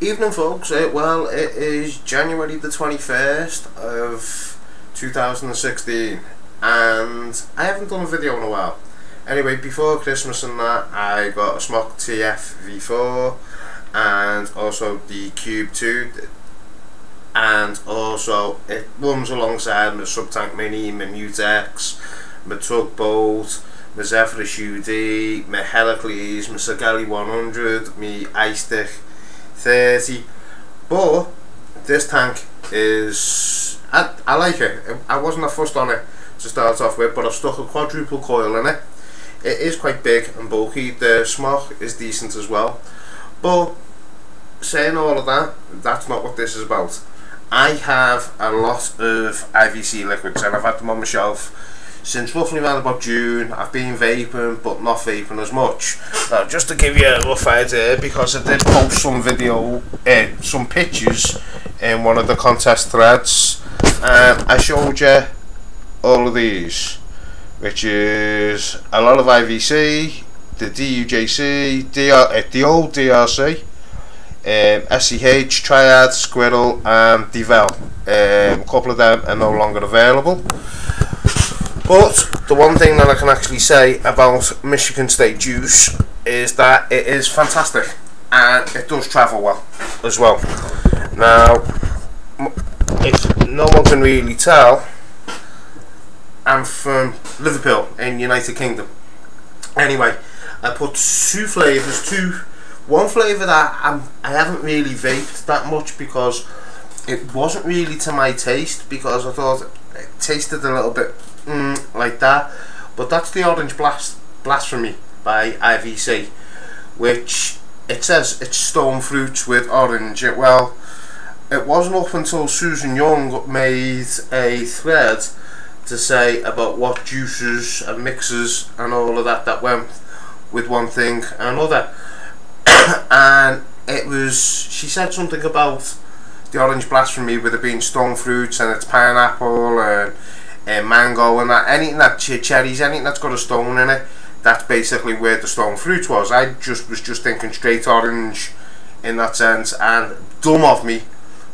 Evening folks, well it is January the 21st of 2016 and I haven't done a video in a while. Anyway, before Christmas and that I got a Smock TF V4 and also the Cube 2, and also it runs alongside my Subtank Mini, my Mutex, my Tugboat, my Zephyrus UD, my Heracles, my Sageli 100, my iStick 30, but this tank is, I like it. I wasn't fussed on it to start off with, but I've stuck a quadruple coil in it. It is quite big and bulky. The Smock is decent as well, but saying all of that, that's not what this is about. I have a lot of IVC liquids and I've had them on my shelf since roughly around about June. I've been vaping, but not vaping as much. Now, just to give you a rough idea, because I did post some some pictures in one of the contest threads, I showed you all of these, which is a lot of IVC, the DUJC, the old DRC, SCH, Triad, Squirrel, and Devel. A couple of them are no longer available. But the one thing that I can actually say about Michigan State Juice is that it is fantastic and it does travel well as well. Now, if no one can really tell, I'm from Liverpool in United Kingdom. Anyway, I put two flavours, one flavour that I haven't really vaped that much because it wasn't really to my taste, because I thought it tasted a little bit like that, but that's the Orange Blasphemy by IVC, which it says it's stone fruits with orange. Well, it wasn't up until Susan Young made a thread to say about what juices and mixes and all of that went with one thing and another. And it was, she said something about the Orange Blasphemy with it being stone fruits and it's pineapple and mango and that, anything that cherries, anything that's got a stone in it, that's basically where the stone fruit was. I was just thinking straight orange in that sense, and dumb of me,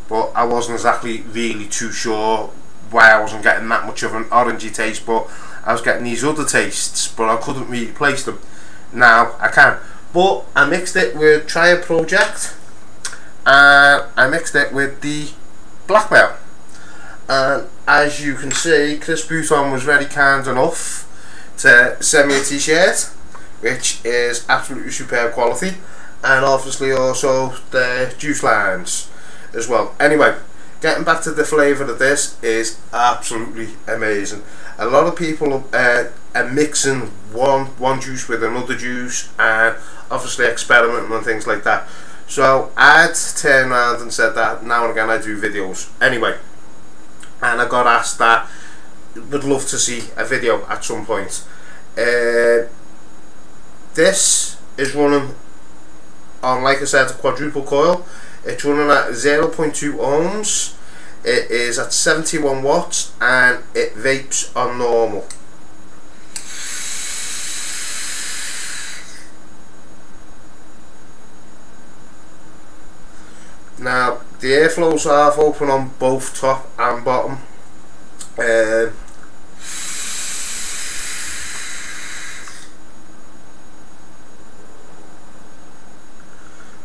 but I wasn't exactly really too sure why I wasn't getting that much of an orangey taste, but I was getting these other tastes, but I couldn't really place them. Now I can, but I mixed it with Triad Project and I mixed it with the Blackmail. And as you can see, Chris Bouton was very kind enough to send me a t-shirt, which is absolutely superb quality, and obviously also the juice lines as well. Anyway, getting back to the flavour of this is absolutely amazing. A lot of people are mixing one juice with another juice and obviously experimenting and things like that. So I'd turn around and said that now and again I do videos. Anyway, and I got asked that would love to see a video at some point. This is running on, like I said, a quadruple coil. It's running at 0.2 ohms. It is at 71 watts and it vapes on normal. Now, the airflow's half open on both top and bottom.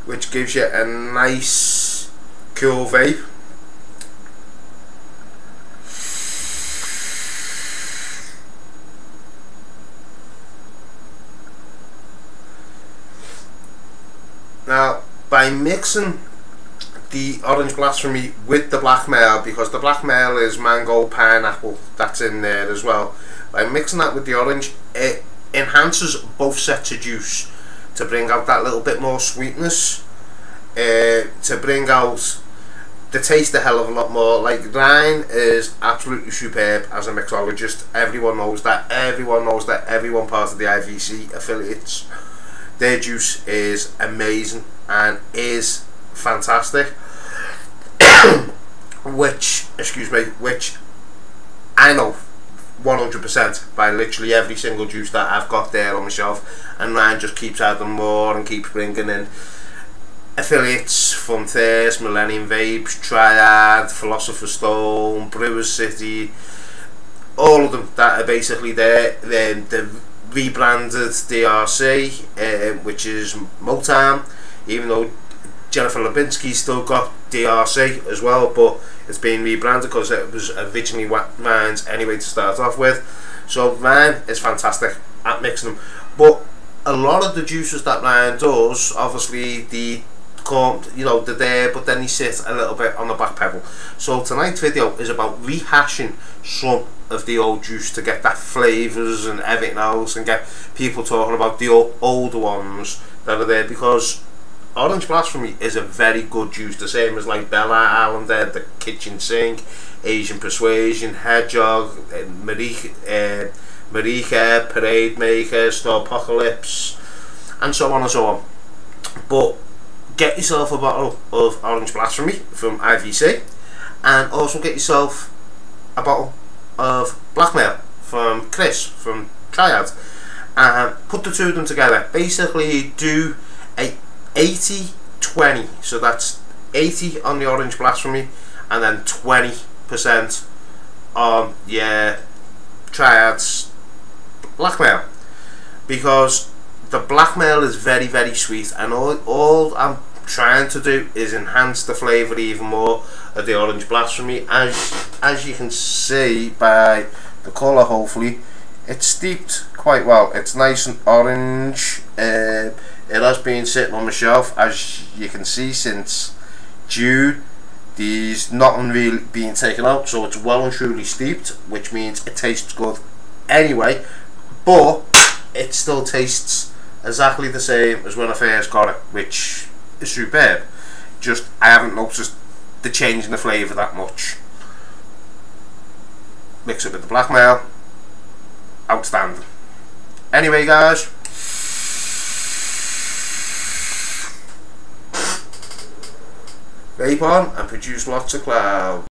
Which gives you a nice cool vape. Now, by mixing the Orange Blasphemy with the Blackmail, because the Blackmail is mango, pineapple, that's in there as well, by mixing that with the orange, it enhances both sets of juice to bring out that little bit more sweetness, to bring out the taste a hell of a lot more. Like, Ryan is absolutely superb as a mixologist. Everyone knows that. Everyone part of the IVC affiliates, their juice is amazing and is fantastic. which I know 100% by literally every single juice that I've got there on my shelf, and Ryan just keeps adding more and keeps bringing in affiliates from Thirst, Millennium Vapes, Triad, Philosopher's Stone, Brewers City, all of them that are basically there. Then the rebranded DRC, which is Motown, even though Jennifer Lubinsky's still got DRC as well, but it's been rebranded because it was originally Ryan's anyway to start off with. So Ryan is fantastic at mixing them, but a lot of the juices that Ryan does, obviously the they're there, but then he sits a little bit on the back pedal. So tonight's video is about rehashing some of the old juice to get that flavours and everything else, and get people talking about the older ones that are there, because Orange Blasphemy is a very good juice, the same as like Bella Islander, the Kitchen Sink, Asian Persuasion, Hedgehog, Marika, Parade Maker, Starpocalypse, and so on and so on. But get yourself a bottle of Orange Blasphemy from IVC, and also get yourself a bottle of Blackmail from Chris from Triad, and put the two of them together. Basically do a 80-20, so that's 80 on the Orange Blasphemy and then 20% on your Triad's Blackmail, because the Blackmail is very, very sweet, and all I'm trying to do is enhance the flavour even more of the Orange Blasphemy. As you can see by the colour, hopefully it's steeped quite well. It's nice and orange. It has been sitting on the shelf, as you can see, since June. There's nothing really being taken out, so it's well and truly steeped, which means it tastes good anyway, but it still tastes exactly the same as when I first got it, which is superb. Just I haven't noticed the change in the flavour that much. Mix it with the Blackmail, outstanding. Anyway guys, vape on and produce lots of cloud.